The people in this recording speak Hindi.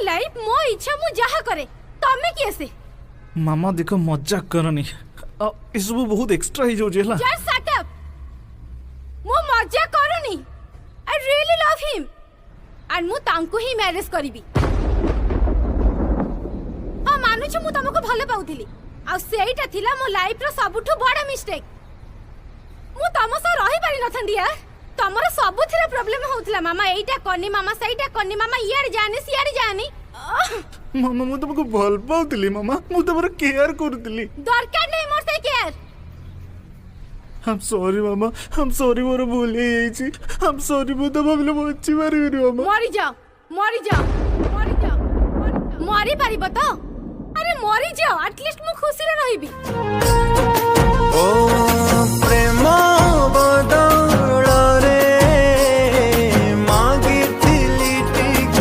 लाइफ मो इच्छा मु जहा करे तमे किएसे मामा देखो मजाक करनी ए सब बहुत एक्स्ट्रा ही जोजे ला जस्ट शट अप मो मजाक करनी I really love him and मु तांको ही मैरिज करबी हां मानु छ मु तमको भले पाउथिली आ सेइटा थिला मो लाइफ रो सबठु बड़ा मिस्टेक मु तम से रही पारि नथंदी यार तमरो सबुथिरा प्रॉब्लम होउतला मामा एइटा कोनी मामा सेइटा कोनी मामा यार जाने सियार जानी मामा मु तुमको भल पाउतली मामा मु तमर केयर करतली दरकार नहीं मोर से केयर आई एम सॉरी मामा आई एम सॉरी मोर भूल हे छी आई एम सॉरी मु तो भाबले बच्ची मारी मामा मरी जाओ मरी जाओ मरी जाओ मरी पारिबो तो अरे मरी जाओ एटलीस्ट मु खुशी रे रहिबी